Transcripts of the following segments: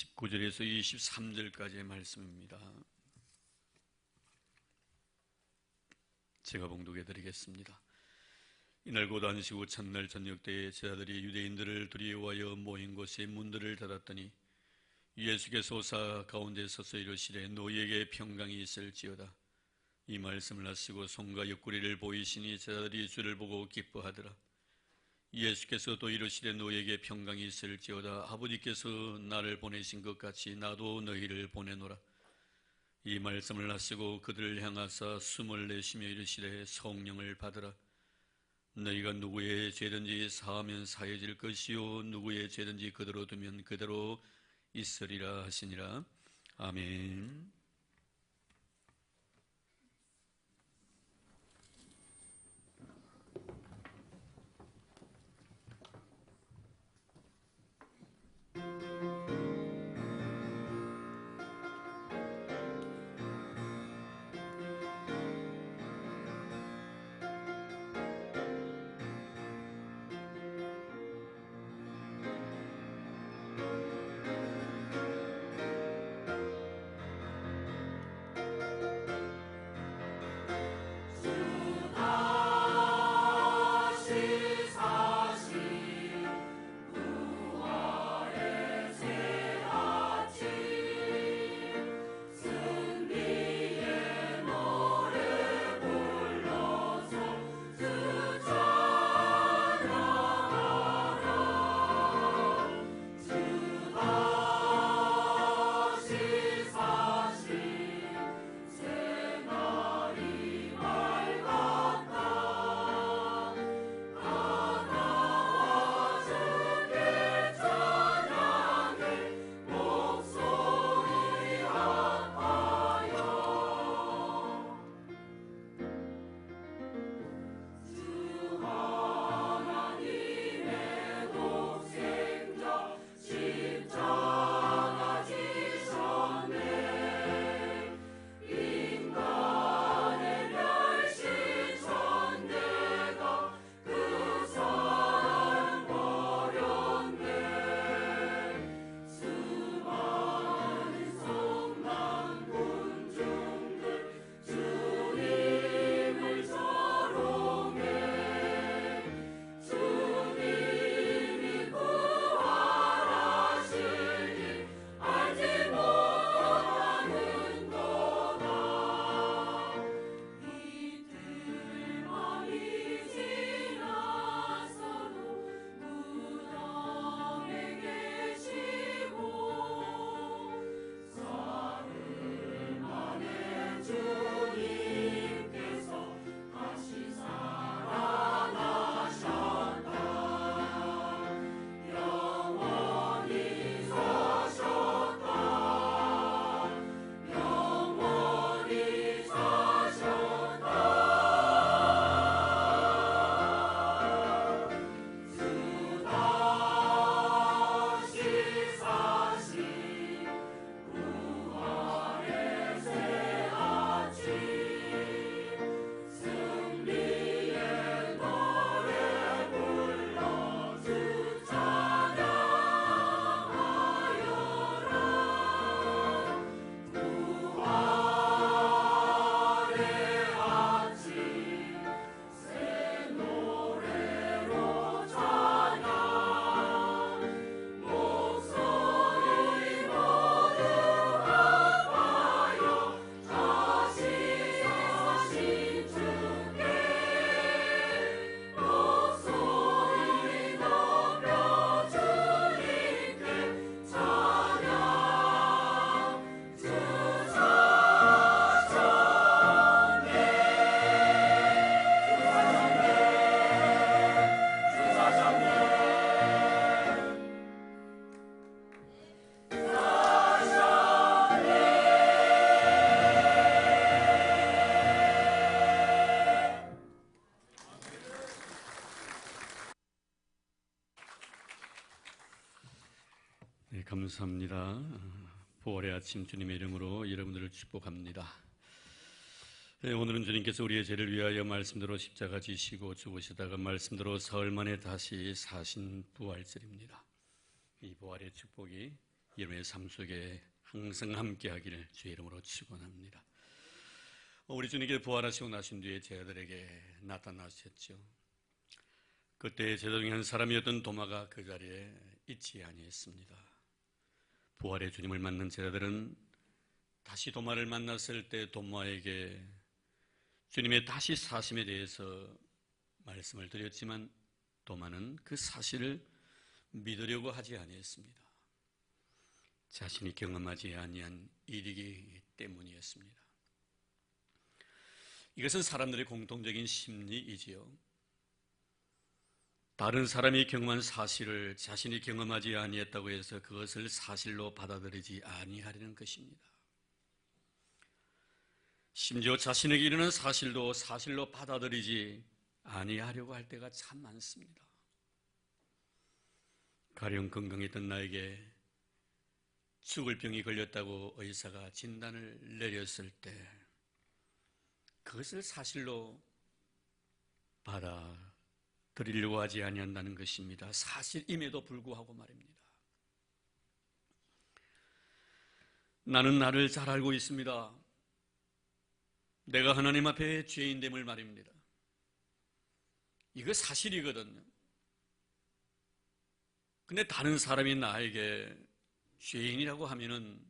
19절에서 23절까지의 말씀입니다. 제가 봉독해 드리겠습니다. 이날 곧 안식 후 첫날 저녁 때에 제자들이 유대인들을 두려워하여 모인 곳에 문들을 닫았더니 예수께서 오사 가운데 서서 이르시되 너희에게 평강이 있을지어다. 이 말씀을 하시고 손과 옆구리를 보이시니 제자들이 주를 보고 기뻐하더라. 예수께서 또 이르시되 너희에게 평강이 있을지어다. 아버지께서 나를 보내신 것 같이 나도 너희를 보내노라. 이 말씀을 하시고 그들을 향하사 숨을 내쉬며 이르시되 성령을 받으라. 너희가 누구의 죄든지 사하면 사해질 것이요 누구의 죄든지 그대로 두면 그대로 있으리라 하시니라. 아멘. 네, 감사합니다. 부활의 아침 주님의 이름으로 여러분들을 축복합니다. 네, 오늘은 주님께서 우리의 죄를 위하여 말씀대로 십자가 지시고 죽으시다가 말씀대로 사흘 만에 다시 사신 부활절입니다. 이 부활의 축복이 여러분의 삶 속에 항상 함께하기를 주의 이름으로 축원합니다. 우리 주님께서 부활하시고 나신 뒤에 제자들에게 나타나셨죠. 그때 제자 중에 한 사람이었던 도마가 그 자리에 있지 아니했습니다. 부활의 주님을 만난 제자들은 다시 도마를 만났을 때 도마에게 주님의 다시 사심에 대해서 말씀을 드렸지만 도마는 그 사실을 믿으려고 하지 아니했습니다. 자신이 경험하지 아니한 일이기 때문이었습니다. 이것은 사람들의 공통적인 심리이지요. 다른 사람이 경험한 사실을 자신이 경험하지 아니했다고 해서 그것을 사실로 받아들이지 아니하려는 것입니다. 심지어 자신에게 이르는 사실도 사실로 받아들이지 아니하려고 할 때가 참 많습니다. 가령 건강했던 나에게 죽을 병이 걸렸다고 의사가 진단을 내렸을 때 그것을 사실로 받아들이려고 하지 아니한다는 것입니다. 사실임에도 불구하고 말입니다. 나는 나를 잘 알고 있습니다. 내가 하나님 앞에 죄인됨을 말입니다. 이거 사실이거든요. 근데 다른 사람이 나에게 죄인이라고 하면은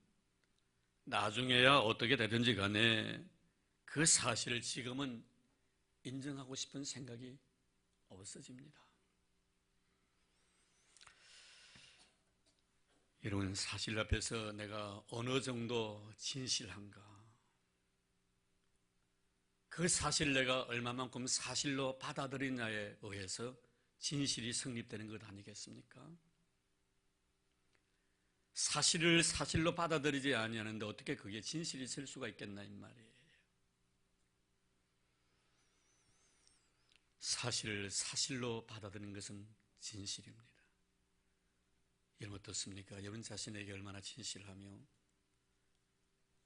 나중에야 어떻게 되든지 간에 그 사실을 지금은 인정하고 싶은 생각이 없어집니다. 여러분, 사실 앞에서 내가 어느 정도 진실한가? 그 사실을 내가 얼마만큼 사실로 받아들이냐에 의해서 진실이 성립되는 것 아니겠습니까? 사실을 사실로 받아들이지 아니하는데 어떻게 그게 진실이 될 수가 있겠나 이 말이에요. 사실을 사실로 받아들이는 것은 진실입니다. 여러분 어떻습니까? 여러분 자신에게 얼마나 진실하며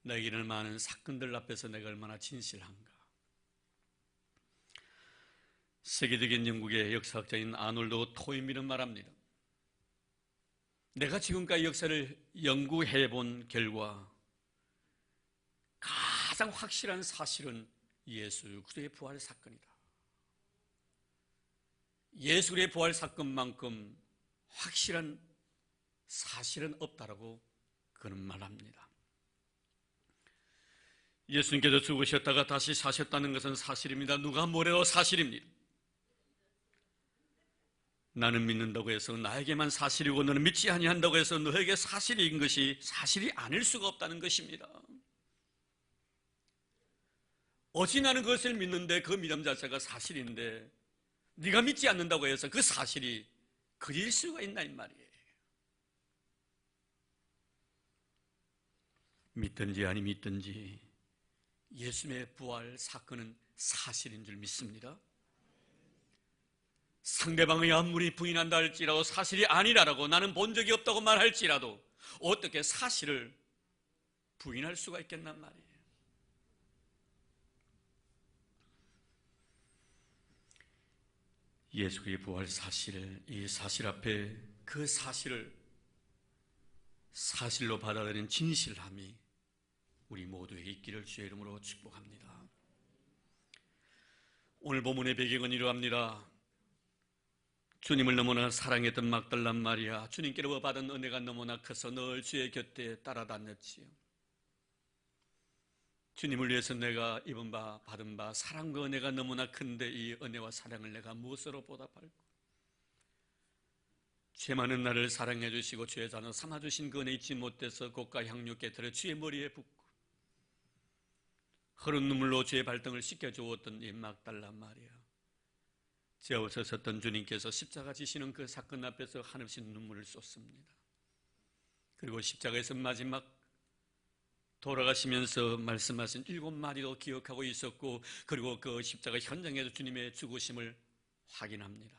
나에게는 많은 사건들 앞에서 내가 얼마나 진실한가? 세계적인 영국의 역사학자인 아놀드 토인비는 말합니다. 내가 지금까지 역사를 연구해 본 결과 가장 확실한 사실은 예수 그리스도의 부활 사건이다. 예수 그리스도의 부활 사건만큼 확실한 사실은 없다라고 그는 말합니다. 예수님께서 죽으셨다가 다시 사셨다는 것은 사실입니다. 누가 뭐래도 사실입니다. 나는 믿는다고 해서 나에게만 사실이고 너는 믿지 아니한다고 해서 너에게 사실인 것이 사실이 아닐 수가 없다는 것입니다. 어찌 나는 그것을 믿는데 그 믿음 자체가 사실인데 네가 믿지 않는다고 해서 그 사실이 그릴 수가 있나 이 말이에요. 믿든지 아니 믿든지 예수님의 부활 사건은 사실인 줄 믿습니다. 상대방이 아무리 부인한다 할지라도 사실이 아니라고 나는 본 적이 없다고 말할지라도 어떻게 사실을 부인할 수가 있겠단 말이에요. 예수 그리스도의 부활 사실, 이 사실 앞에 그 사실을 사실로 받아들이는 진실함이 우리 모두에게 있기를 주의 이름으로 축복합니다. 오늘 본문의 배경은 이러합니다. 주님을 너무나 사랑했던 막달란 마리아, 주님께로 받은 은혜가 너무나 커서 늘 주의 곁에 따라다녔지요. 주님을 위해서 내가 입은 바 받은 바 사랑과 은혜가 너무나 큰데 이 은혜와 사랑을 내가 무엇으로 보답할까? 죄 많은 나를 사랑해 주시고 죄의 자녀 삼아 주신 그 은혜 잊지 못해서 고가 향유 깨트려 주의 머리에 붓고 흐른 눈물로 주의 발등을 씻겨 주었던 이 막달라 마리아, 제 앞에 섰던 주님께서 십자가 지시는 그 사건 앞에서 한없이 눈물을 쏟습니다. 그리고 십자가에서 마지막 돌아가시면서 말씀하신 7마디도 기억하고 있었고, 그리고 그 십자가 현장에서 주님의 죽으심을 확인합니다.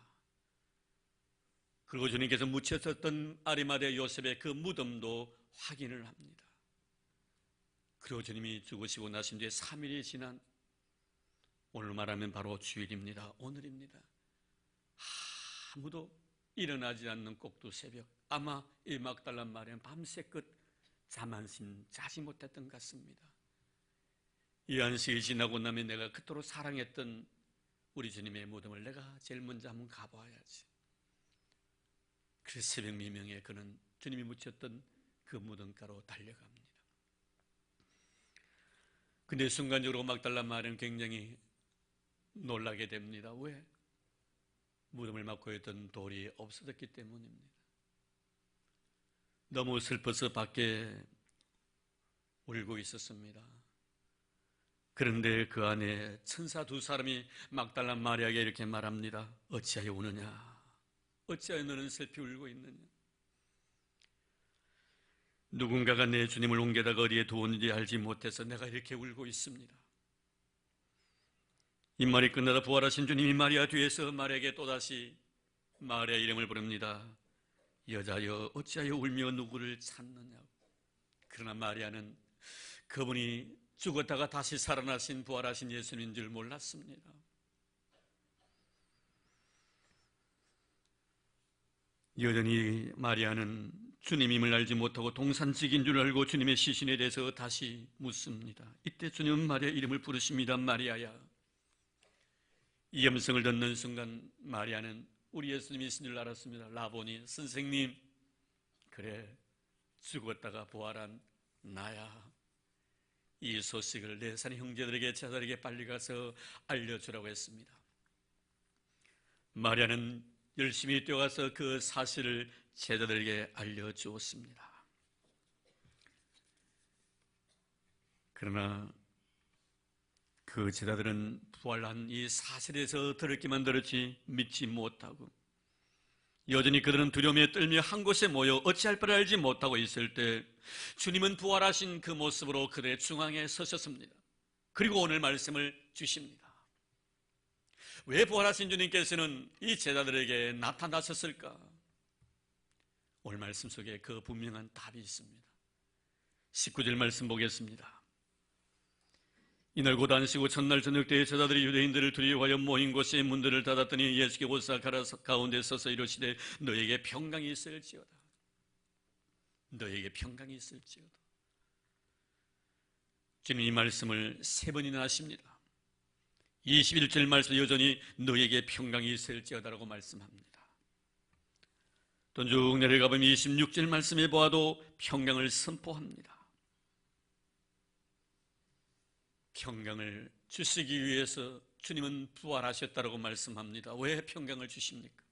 그리고 주님께서 묻혔었던 아리마대 요셉의 그 무덤도 확인을 합니다. 그리고 주님이 죽으시고 나신 뒤에 3일이 지난 오늘 말하면 바로 주일입니다. 오늘입니다. 아무도 일어나지 않는 꼭두 새벽, 아마 이 막달라 마리아는 밤새껏 잠 한숨 자지 못했던 것 같습니다. 이 안식이 지나고 나면 내가 그토록 사랑했던 우리 주님의 무덤을 내가 제일 먼저 한번 가봐야지. 그 새벽 미명에 그는 주님이 묻혔던 그 무덤가로 달려갑니다. 근데 순간적으로 막달라 마리아는 굉장히 놀라게 됩니다. 왜? 무덤을 막고 있던 돌이 없어졌기 때문입니다. 너무 슬퍼서 밖에 울고 있었습니다. 그런데 그 안에 천사 두 사람이 막달라 마리아에게 이렇게 말합니다. 어찌하여 우느냐? 어찌하여 너는 슬피 울고 있느냐? 누군가가 내 주님을 옮겨다가 어디에 두었는지 알지 못해서 내가 이렇게 울고 있습니다. 이 말이 끝나다 부활하신 주님이 마리아 뒤에서 마리아에게 또다시 마리아 이름을 부릅니다. 여자여 어찌하여 울며 누구를 찾느냐고. 그러나 마리아는 그분이 죽었다가 다시 살아나신 부활하신 예수님인 줄 몰랐습니다. 여전히 마리아는 주님임을 알지 못하고 동산직인 줄 알고 주님의 시신에 대해서 다시 묻습니다. 이때 주님은 마리아 이름을 부르십니다. 마리아야. 이 음성을 듣는 순간 마리아는 우리 예수님이신 줄 알았습니다. 라보니, 선생님. 그래, 죽었다가 부활한 나야. 이 소식을 내 산 형제들에게 제자들에게 빨리 가서 알려주라고 했습니다. 마리아는 열심히 뛰어가서 그 사실을 제자들에게 알려주었습니다. 그러나 그 제자들은 부활한 이 사실에서 들었기만 들었지 믿지 못하고 여전히 그들은 두려움에 떨며 한 곳에 모여 어찌할 바를 알지 못하고 있을 때 주님은 부활하신 그 모습으로 그들의 중앙에 서셨습니다. 그리고 오늘 말씀을 주십니다. 왜 부활하신 주님께서는 이 제자들에게 나타나셨을까? 오늘 말씀 속에 그 분명한 답이 있습니다. 19절 말씀 보겠습니다. 이날 곧 안식후 첫날 저녁 때에 제자들이 유대인들을 두려워하여 모인 곳에 문들을 닫았더니 예수께 오사 가운데 서서 이르시되 너에게 평강이 있을지어다. 너에게 평강이 있을지어다. 주님 이 말씀을 세 번이나 하십니다. 21절 말씀 여전히 너에게 평강이 있을지어다라고 말씀합니다. 또 쭉 내려가보면 26절 말씀에 보아도 평강을 선포합니다. 평강을 주시기 위해서 주님은 부활하셨다라고 말씀합니다. 왜 평강을 주십니까?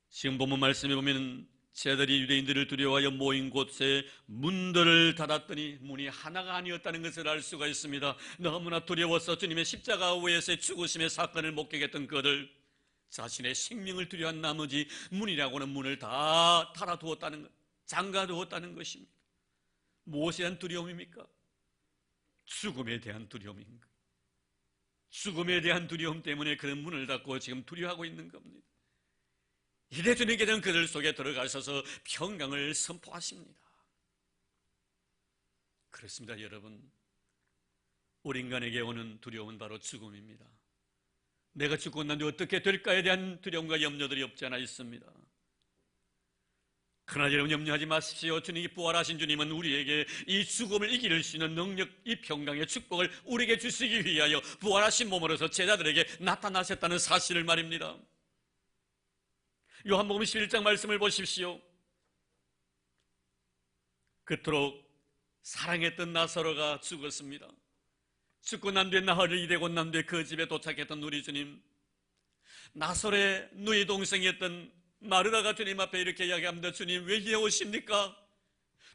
지금 본문 말씀에 보면 제자들이 유대인들을 두려워하여 모인 곳에 문들을 닫았더니 문이 하나가 아니었다는 것을 알 수가 있습니다. 너무나 두려워서 주님의 십자가 위에서의 죽으심의 사건을 목격했던 그들, 자신의 생명을 두려워한 나머지 문이라고는 문을 다 닫아두었다는 것, 잠가두었다는 것입니다. 무엇에 대한 두려움입니까? 죽음에 대한 두려움인가? 죽음에 대한 두려움 때문에 그런 문을 닫고 지금 두려워하고 있는 겁니다. 이래 주님께서는 그들 속에 들어가셔서 평강을 선포하십니다. 그렇습니다, 여러분. 우리 인간에게 오는 두려움은 바로 죽음입니다. 내가 죽고 난 뒤 어떻게 될까에 대한 두려움과 염려들이 없지 않아 있습니다. 그러나 여러분 염려하지 마십시오. 주님이 부활하신 주님은 우리에게 이 죽음을 이길 수 있는 능력, 이 평강의 축복을 우리에게 주시기 위하여 부활하신 몸으로서 제자들에게 나타나셨다는 사실을 말입니다. 요한복음 11장 말씀을 보십시오. 그토록 사랑했던 나사로가 죽었습니다. 죽고 난 뒤에 나흘이 되고 난 뒤에 그 집에 도착했던 우리 주님, 나사로의 누이 동생이었던 마르다가 주님 앞에 이렇게 이야기합니다. 주님 왜 이제 오십니까?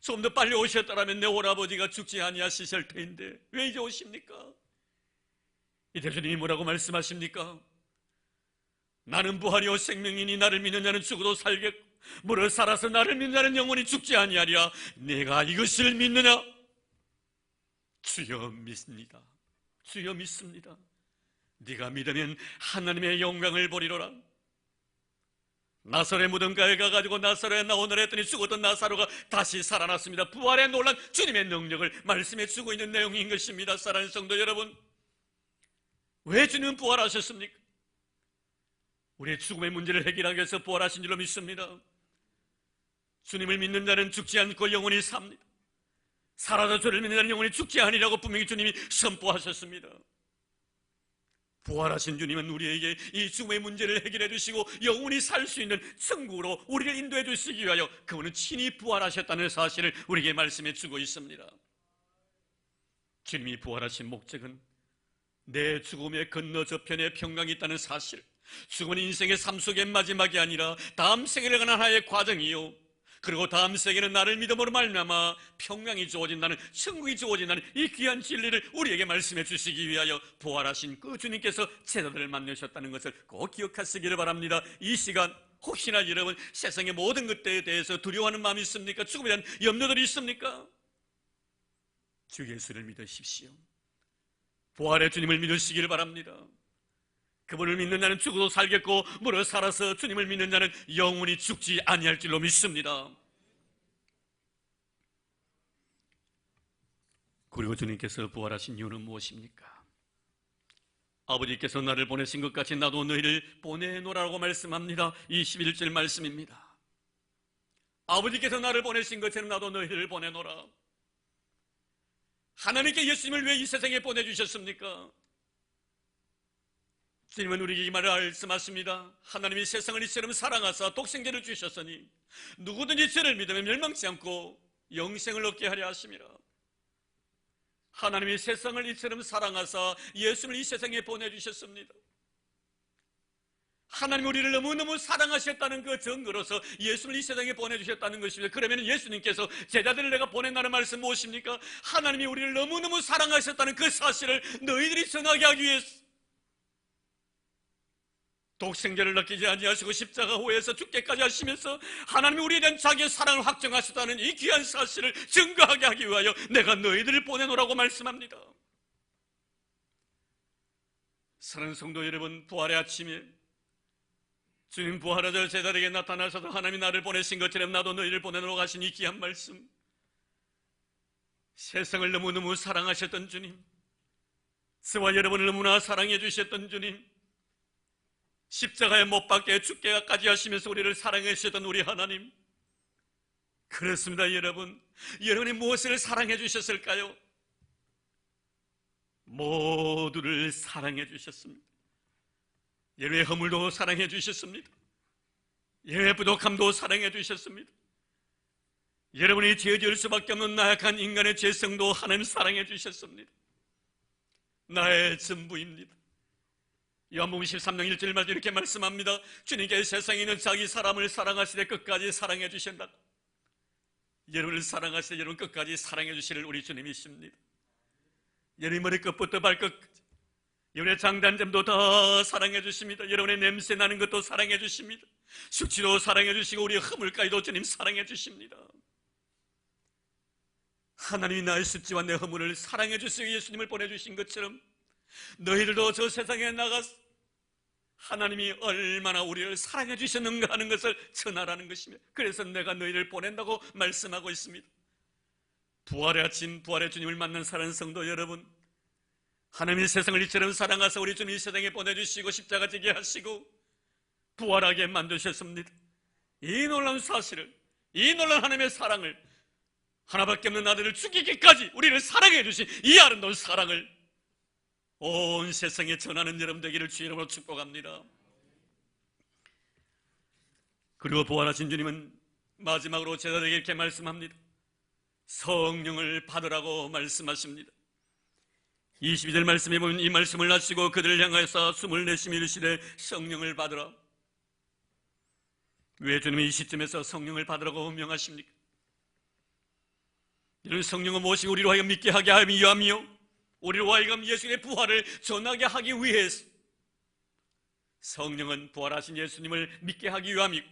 좀 더 빨리 오셨더라면 내 오라버지가 죽지 아니하실 터인데 왜 이제 오십니까? 이때 주님이 뭐라고 말씀하십니까? 나는 부활이요 생명이니 나를 믿는 자는 죽어도 살겠고 무릇 살아서 나를 믿는 자는 영원히 죽지 아니하리라. 내가 이것을 믿느냐? 주여 믿습니다. 주여 믿습니다. 네가 믿으면 하나님의 영광을 보리로라. 나사로의 무덤가에 가가지고 나사로에 나오느라 했더니 죽었던 나사로가 다시 살아났습니다. 부활에 놀란 주님의 능력을 말씀해 주고 있는 내용인 것입니다. 사랑하는 성도 여러분, 왜 주님은 부활하셨습니까? 우리의 죽음의 문제를 해결하기 위해서 부활하신 줄로 믿습니다. 주님을 믿는 자는 죽지 않고 영원히 삽니다. 살아서 주를 믿는 자는 영원히 죽지 아니라고 분명히 주님이 선포하셨습니다. 부활하신 주님은 우리에게 이 죽음의 문제를 해결해 주시고 영원히 살 수 있는 천국으로 우리를 인도해 주시기 위하여 그분은 친히 부활하셨다는 사실을 우리에게 말씀해 주고 있습니다. 주님이 부활하신 목적은 내 죽음의 건너 저편에 평강이 있다는 사실, 죽음은 인생의 삶 속의 마지막이 아니라 다음 세계를 가는 하나의 과정이요, 그리고 다음 세계는 나를 믿음으로 말미암아 평강이 주어진다는, 천국이 주어진다는 이 귀한 진리를 우리에게 말씀해 주시기 위하여 부활하신 그 주님께서 제자들을 만나셨다는 것을 꼭 기억하시기를 바랍니다. 이 시간 혹시나 여러분 세상의 모든 것들에 대해서 두려워하는 마음이 있습니까? 죽음에 대한 염려들이 있습니까? 주 예수를 믿으십시오. 부활의 주님을 믿으시기를 바랍니다. 그분을 믿는 자는 죽어도 살겠고 무릇 살아서 주님을 믿는 자는 영원히 죽지 아니할 줄로 믿습니다. 그리고 주님께서 부활하신 이유는 무엇입니까? 아버지께서 나를 보내신 것 같이 나도 너희를 보내노라고 말씀합니다. 21절 말씀입니다. 아버지께서 나를 보내신 것처럼 나도 너희를 보내노라. 하나님께 예수님을 왜 이 세상에 보내주셨습니까? 주님은 우리에게 이 말을 말씀하십니다. 하나님이 세상을 이처럼 사랑하사 독생자를 주셨으니 누구든지 저를 믿으면 멸망치 않고 영생을 얻게 하려 하심이라. 하나님이 세상을 이처럼 사랑하사 예수를 이 세상에 보내주셨습니다. 하나님이 우리를 너무너무 사랑하셨다는 그 증거로서 예수를 이 세상에 보내주셨다는 것입니다. 그러면 예수님께서 제자들을 내가 보낸다는 말씀 무엇입니까? 하나님이 우리를 너무너무 사랑하셨다는 그 사실을 너희들이 전하게 하기 위해서 독생자를 느끼지 아니하시고 십자가 후에서 죽게까지 하시면서 하나님이 우리에 대한 자기의 사랑을 확정하셨다는 이 귀한 사실을 증거하게 하기 위하여 내가 너희들을 보내노라고 말씀합니다. 사랑하는 성도 여러분, 부활의 아침에 주님 부활하자 제자들에게 나타나셔서 하나님이 나를 보내신 것처럼 나도 너희를 보내노라고 하신 이 귀한 말씀, 세상을 너무너무 사랑하셨던 주님, 저와 여러분을 너무나 사랑해 주셨던 주님, 십자가에 못 박게 죽게까지 하시면서 우리를 사랑해 주셨던 우리 하나님, 그렇습니다. 여러분이 무엇을 사랑해 주셨을까요? 모두를 사랑해 주셨습니다. 여러분의 허물도 사랑해 주셨습니다. 여러분의 부족함도 사랑해 주셨습니다. 여러분이 죄 지을 수밖에 없는 나약한 인간의 죄성도 하나님 사랑해 주셨습니다. 나의 전부입니다. 요한복음 13장 1절 말씀 이렇게 말씀합니다. 주님께 세상에 있는 자기 사람을 사랑하시되 끝까지 사랑해 주신다. 여러분을 사랑하시되 여러분 끝까지 사랑해 주시는 우리 주님이십니다. 여러분의 머리끝부터 발끝까지, 여러분의 장단점도 다 사랑해 주십니다. 여러분의 냄새 나는 것도 사랑해 주십니다. 숙취도 사랑해 주시고 우리의 허물까지도 주님 사랑해 주십니다. 하나님이 나의 숙취와 내 허물을 사랑해 주시고 예수님을 보내주신 것처럼 너희들도 저 세상에 나가서 하나님이 얼마나 우리를 사랑해 주셨는가 하는 것을 전하라는 것입니다. 그래서 내가 너희를 보낸다고 말씀하고 있습니다. 부활의 아침, 부활의 주님을 만난 사랑하는 성도 여러분, 하나님이 세상을 이처럼 사랑하사 우리 주님 이 세상에 보내주시고 십자가 지게 하시고 부활하게 만드셨습니다. 이 놀라운 사실을, 이 놀라운 하나님의 사랑을, 하나밖에 없는 아들을 죽이기까지 우리를 사랑해 주신 이 아름다운 사랑을 온 세상에 전하는 여러분 되기를 주의 이름으로 축복합니다. 그리고 부활하신 주님은 마지막으로 제자들에게 이렇게 말씀합니다. 성령을 받으라고 말씀하십니다. 22절 말씀에 보면 이 말씀을 하시고 그들을 향하여서 숨을 내쉬며 이르시되 성령을 받으라. 왜 주님이 이 시점에서 성령을 받으라고 명하십니까? 이런 성령은 무엇이 우리로 하여금 믿게 하게 하며 위함이요, 우리로 하여금 예수님의 부활을 전하게 하기 위해서, 성령은 부활하신 예수님을 믿게 하기 위함이고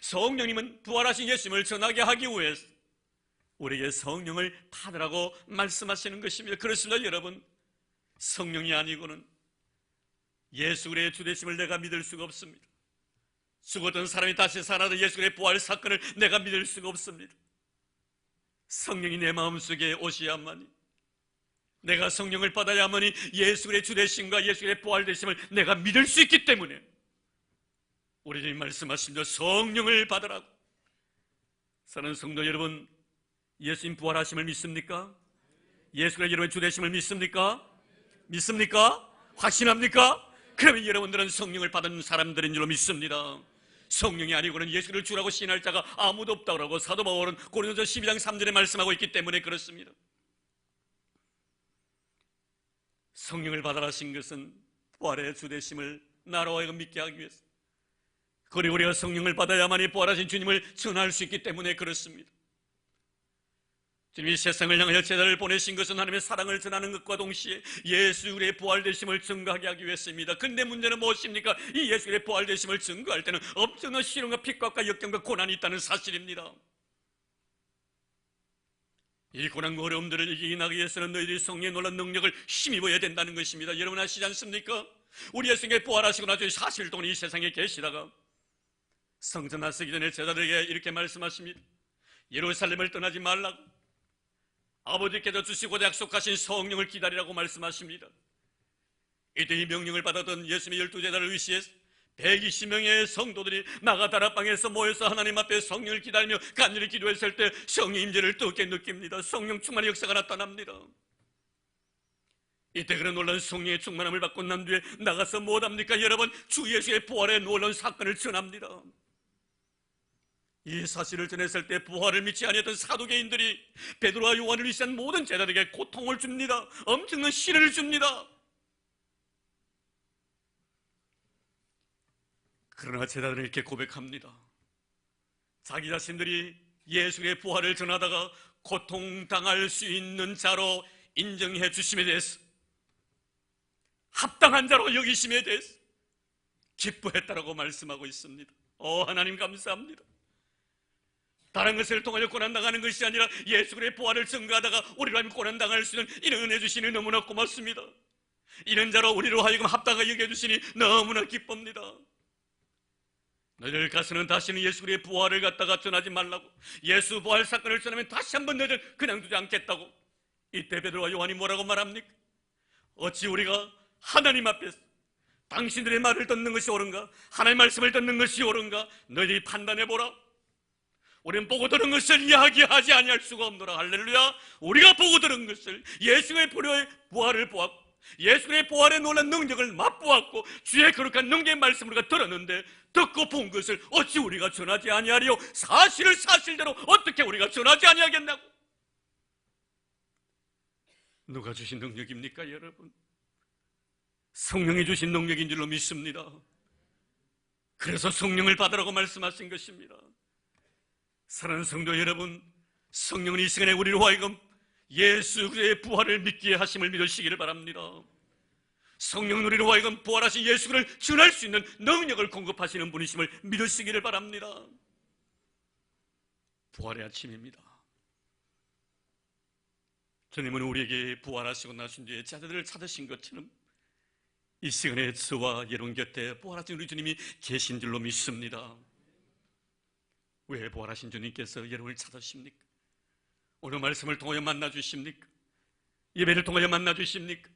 성령님은 부활하신 예수님을 전하게 하기 위해서 우리에게 성령을 받으라고 말씀하시는 것입니다. 그렇습니다. 여러분, 성령이 아니고는 예수 그리스도의 주되심을 내가 믿을 수가 없습니다. 죽었던 사람이 다시 살아서 예수 그리스도의 부활 사건을 내가 믿을 수가 없습니다. 성령이 내 마음속에 오셔야만이, 내가 성령을 받아야만이 예수 그리스도의 주되심과 예수 그리스도의 부활 되심을 내가 믿을 수 있기 때문에 우리 주님 말씀하십니다. 성령을 받으라고. 사랑하는 성도 여러분, 예수님 부활하심을 믿습니까? 예수가 여러분의 주 되심을 믿습니까? 믿습니까? 확신합니까? 그러면 여러분들은 성령을 받은 사람들인 줄로 믿습니다. 성령이 아니고는 예수를 주라고 시인할 자가 아무도 없다고 사도 바울은 고린도서 12장 3절에 말씀하고 있기 때문에 그렇습니다. 성령을 받아라신 것은 부활의 주 되심을 나로 하여금 믿게 하기 위해서, 그리고 우리가 성령을 받아야만이 부활하신 주님을 전할 수 있기 때문에 그렇습니다. 주님이 세상을 향하여 제자를 보내신 것은 하나님의 사랑을 전하는 것과 동시에 예수 그리스도의 부활되심을 증거하게 하기 위해서입니다. 그런데 문제는 무엇입니까? 이 예수 그리스도의 부활되심을 증거할 때는 엄청난 시련과 핍박과 역경과 고난이 있다는 사실입니다. 이 고난과 어려움들을 이기기 위해서는 너희들이 성령의 놀라운 능력을 힘입어야 된다는 것입니다. 여러분 아시지 않습니까? 우리 예수님께 부활하시고 나서 40일 동안 이 세상에 계시다가 성전 나서기 전에 제자들에게 이렇게 말씀하십니다. 예루살렘을 떠나지 말라고, 아버지께서 주시고자 약속하신 성령을 기다리라고 말씀하십니다. 이때 이 명령을 받았던 예수님의 12제자를 위시해서 120명의 성도들이 나가다락방에서 모여서 하나님 앞에 성령을 기다리며 간절히 기도했을 때 성령 임재를 뜨겁게 느낍니다. 성령 충만의 역사가 나타납니다. 이때 그런 놀라운 성령의 충만함을 받고 난 뒤에 나가서 무엇합니까? 여러분, 주 예수의 부활의 놀라운 사건을 전합니다. 이 사실을 전했을 때 부활을 믿지 아니했던 사두개인들이 베드로와 요한을 위시한 모든 제자들에게 고통을 줍니다. 엄청난 시련을 줍니다. 그러나 제자들은 이렇게 고백합니다. 자기 자신들이 예수의 부활을 전하다가 고통당할 수 있는 자로 인정해 주심에 대해서, 합당한 자로 여기심에 대해서 기뻐했다라고 말씀하고 있습니다. 하나님 감사합니다. 다른 것을 통하여 고난당하는 것이 아니라 예수 그리스도의 부활을 증거하다가 우리로 하여금 고난당할 수 있는 이런 은혜 주시니 너무나 고맙습니다. 이런 자로 우리로 하여금 합당하게 여겨주시니 너무나 기쁩니다. 너희들 가서는 다시는 예수 그리스도의 부활을 갖다가 전하지 말라고, 예수 부활 사건을 전하면 다시 한번 너희들 그냥 두지 않겠다고. 이때 베드로와 요한이 뭐라고 말합니까? 어찌 우리가 하나님 앞에서 당신들의 말을 듣는 것이 옳은가, 하나님의 말씀을 듣는 것이 옳은가 너희들이 판단해보라. 우리는 보고 들은 것을 이야기하지 아니할 수가 없노라. 할렐루야. 우리가 보고 들은 것을, 예수의 부활을 보았고 예수의 부활의 놀란 능력을 맛보았고 주의 거룩한 능력의 말씀을 우리가 들었는데, 듣고 본 것을 어찌 우리가 전하지 아니하리요? 사실을 사실대로 어떻게 우리가 전하지 아니하겠냐고. 누가 주신 능력입니까 여러분? 성령이 주신 능력인 줄로 믿습니다. 그래서 성령을 받으라고 말씀하신 것입니다. 사랑하는 성도 여러분, 성령은 이 시간에 우리로 하여금 예수 그리스도의 부활을 믿기에 하심을 믿으시기를 바랍니다. 성령은 우리로 하여금 부활하신 예수 그리스도를 전할 수 있는 능력을 공급하시는 분이심을 믿으시기를 바랍니다. 부활의 아침입니다. 주님은 우리에게 부활하시고 나신 뒤에 제자들을 찾으신 것처럼 이 시간에 저와 여러분 곁에 부활하신 우리 주님이 계신 줄로 믿습니다. 왜 부활하신 주님께서 여러분을 찾으십니까? 오늘 말씀을 통하여 만나주십니까? 예배를 통하여 만나주십니까?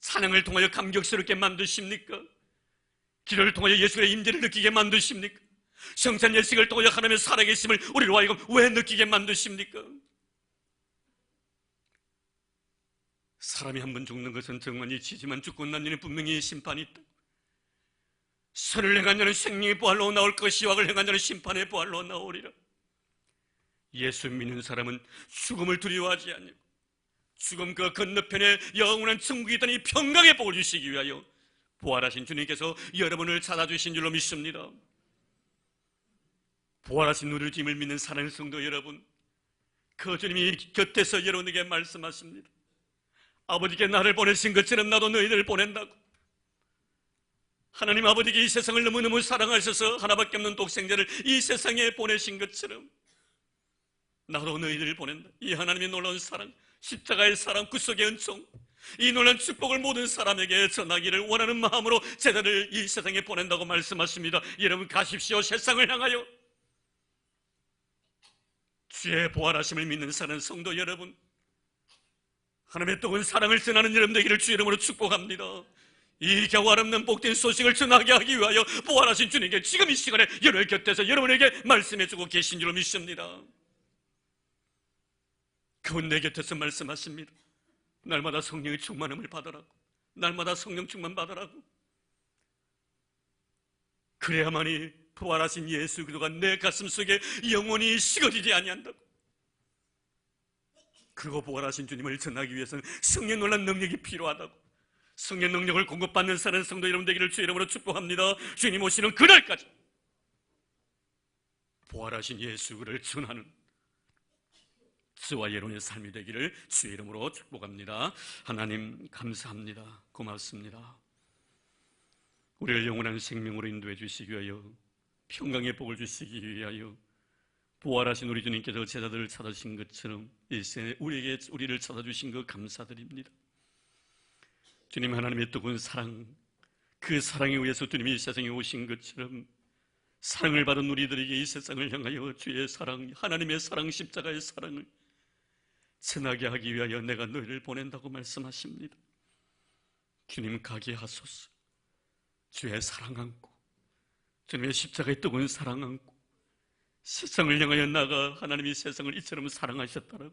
찬양을 통하여 감격스럽게 만드십니까? 기도를 통하여 예수의 임재를 느끼게 만드십니까? 성찬 예식을 통하여 하나님의 살아계심을 우리로 하여금 왜 느끼게 만드십니까? 사람이 한 번 죽는 것은 정말 이치지만 죽고 난 뒤에는 분명히 심판이 있다. 선을 행한 자는 생명의 부활로 나올 것이요 악을 행한 자는 심판의 부활로 나오리라. 예수 믿는 사람은 죽음을 두려워하지 않고 죽음 그 건너편에 영원한 천국이 있다니 평강의 복을 주시기 위하여 부활하신 주님께서 여러분을 찾아주신 줄로 믿습니다. 부활하신 우리 주님을 믿는 사랑하는 성도 여러분, 그 주님이 곁에서 여러분에게 말씀하십니다. 아버지께 나를 보내신 것처럼 나도 너희들을 보낸다고. 하나님 아버지께 이 세상을 너무너무 사랑하셔서 하나밖에 없는 독생자를 이 세상에 보내신 것처럼 나도 너희들을 보낸다. 이 하나님의 놀라운 사랑, 십자가의 사랑, 구속의 은총, 이 놀라운 축복을 모든 사람에게 전하기를 원하는 마음으로 제자를 이 세상에 보낸다고 말씀하십니다. 여러분 가십시오. 세상을 향하여. 주의 부활하심을 믿는 사는 성도 여러분, 하나님의 뜨거운 사랑을 전하는 여러분 되기를 주 이름으로 축복합니다. 이 겨우 아름다운 복된 소식을 전하게 하기 위하여 부활하신 주님께 지금 이 시간에 여러분의 곁에서 여러분에게 말씀해주고 계신 줄 믿습니다. 그분 내 곁에서 말씀하십니다. 날마다 성령의 충만함을 받으라고, 날마다 성령 충만 받으라고. 그래야만이 부활하신 예수 그리스도가 내 가슴속에 영원히 식어지지 아니한다고. 그리고 부활하신 주님을 전하기 위해서는 성령 놀란 능력이 필요하다고. 성령 능력을 공급받는 사는 성도 여러분 되기를 주의 이름으로 축복합니다. 주님 오시는 그날까지 부활하신 예수 그를 전하는 저와 여러분의 삶이 되기를 주의 이름으로 축복합니다. 하나님 감사합니다. 고맙습니다. 우리를 영원한 생명으로 인도해 주시기 위하여, 평강의 복을 주시기 위하여 부활하신 우리 주님께서 제자들을 찾아주신 것처럼 일생에 우리를 찾아주신 것 감사드립니다. 주님, 하나님의 뜨거운 사랑, 그 사랑에 의해서 주님이 이 세상에 오신 것처럼 사랑을 받은 우리들에게 이 세상을 향하여 주의 사랑, 하나님의 사랑, 십자가의 사랑을 전하게 하기 위하여 내가 너희를 보낸다고 말씀하십니다. 주님, 가게 하소서. 주의 사랑 안고, 주님의 십자가의 뜨거운 사랑 안고 세상을 향하여 나가 하나님이 세상을 이처럼 사랑하셨다라고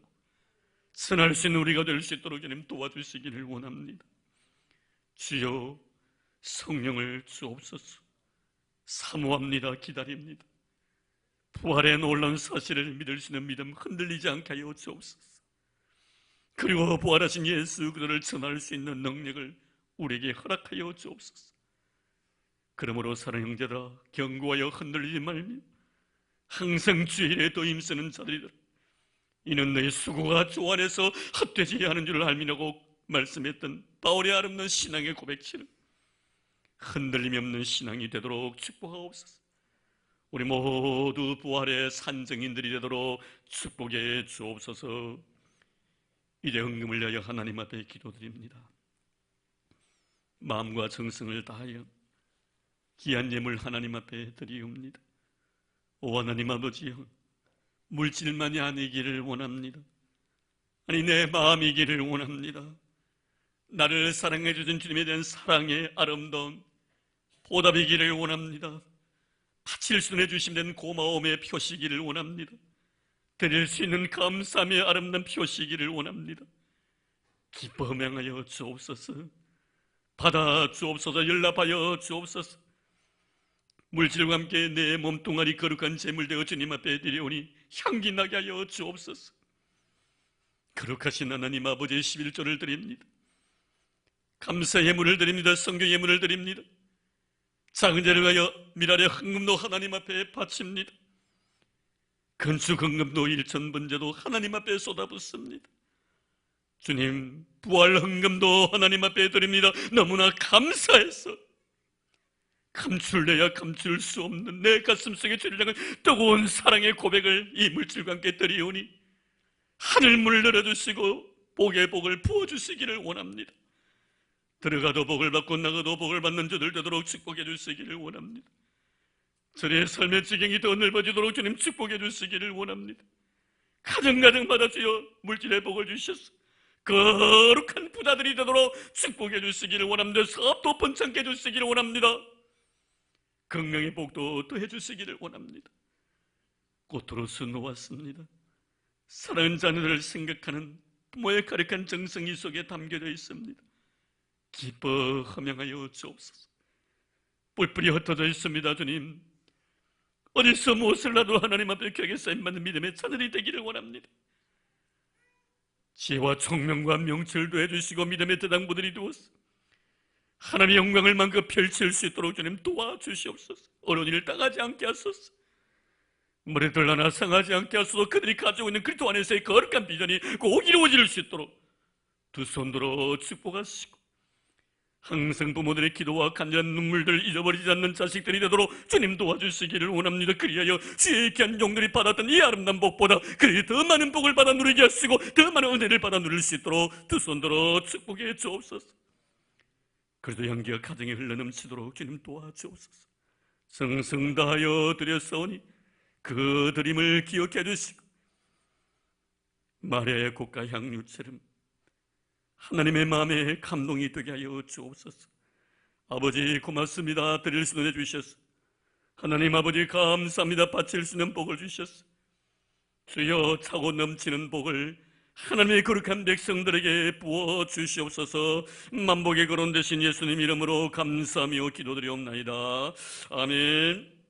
선할 수 있는 우리가 될 수 있도록 주님 도와주시기를 원합니다. 주여, 성령을 주옵소서. 사모합니다. 기다립니다. 부활의 놀라운 사실을 믿을 수 있는 믿음 흔들리지 않게 하여 주옵소서. 그리고 부활하신 예수 그들을 전할 수 있는 능력을 우리에게 허락하여 주옵소서. 그러므로 사랑하는 형제들아, 견고하여 흔들리지 말며 항상 주의 일에 더 힘쓰는 자들이다. 이는 너희 수고가 주 안에서 헛되지 않은 줄을 알미라고 말씀했던 바울의 아름다운 신앙의 고백처럼 흔들림이 없는 신앙이 되도록 축복하옵소서. 우리 모두 부활의 산증인들이 되도록 축복해 주옵소서. 이제 헌금을 위하여 하나님 앞에 기도드립니다. 마음과 정성을 다하여 귀한 예물 하나님 앞에 드리옵니다. 오 하나님 아버지여, 물질만이 아니기를 원합니다. 아니, 내 마음이기를 원합니다. 나를 사랑해 주신 주님에 대한 사랑의 아름다운 보답이기를 원합니다. 바칠 수 있는 주심된 고마움의 표시기를 원합니다. 드릴 수 있는 감사함의 아름다운 표시기를 원합니다. 기뻐 명하여 주옵소서. 받아 주옵소서. 연락하여 주옵소서. 물질과 함께 내 몸뚱아리 거룩한 제물되어 주님 앞에 드리오니 향기 나게 하여 주옵소서. 거룩하신 하나님 아버지의 11조를 드립니다. 감사 예물을 드립니다. 성교 예물을 드립니다. 작은 죄를 위하여 미랄의 헌금도 하나님 앞에 바칩니다. 건축 헌금도 일천번제도 하나님 앞에 쏟아붓습니다. 주님, 부활 헌금도 하나님 앞에 드립니다. 너무나 감사해서 감출래야 감출 수 없는 내 가슴속에 주를 향한 뜨거운 사랑의 고백을 이 물질과 함께 드리오니 하늘문을 열어주시고 복의 복을 부어주시기를 원합니다. 들어가도 복을 받고 나가도 복을 받는 자들 되도록 축복해 주시기를 원합니다. 저의 삶의 지경이 더 넓어지도록 주님 축복해 주시기를 원합니다. 가정가정 받아주여 물질의 복을 주셔서 거룩한 부자들이 되도록 축복해 주시기를 원합니다. 사업도 번창게 해주시기를 원합니다. 건강의 복도 더해 주시기를 원합니다. 꽃으로서 놓았습니다. 사랑하는 자녀들을 생각하는 부모의 가득한 정성이 속에 담겨져 있습니다. 기뻐 허명하여 주옵소서. 뿔뿔이 흩어져 있습니다. 주님, 어디서 무엇을 놔도 하나님 앞에 격에 쌓임받는 믿음의 자녀들이 되기를 원합니다. 지혜와 총명과 명철도 해주시고 믿음의 대당부들이 되어서 하나님의 영광을 마음껏 펼칠 수 있도록 주님 도와주시옵소서. 어려운 일을 당하지 않게 하소서. 머리들 하나 상하지 않게 하소서. 그들이 가지고 있는 그리스도 안에서의 거룩한 비전이 꼭 이루어질 수 있도록 두 손 들어 축복하시고 항상 부모들의 기도와 간절한 눈물들 잊어버리지 않는 자식들이 되도록 주님 도와주시기를 원합니다. 그리하여 주의 귀한 종들이 받았던 이 아름다운 복보다 그리 더 많은 복을 받아 누리게 하시고 더 많은 은혜를 받아 누릴 수 있도록 두 손 들어 축복해 주옵소서. 그래도 향기가 가정에 흘러넘치도록 주님 도와주옵소서. 성성 다하여 드렸사오니 그 드림을 기억해 주시고 마리아의 꽃과 향유처럼 하나님의 마음에 감동이 되게 하여 주옵소서. 아버지 고맙습니다. 드릴 수 있는 주셨어. 하나님 아버지 감사합니다. 바칠 수 있는 복을 주셨어. 주여 차고 넘치는 복을 하나님의 거룩한 백성들에게 부어 주시옵소서. 만복의 거론 되신 예수님 이름으로 감사하며 기도드리옵나이다. 아멘.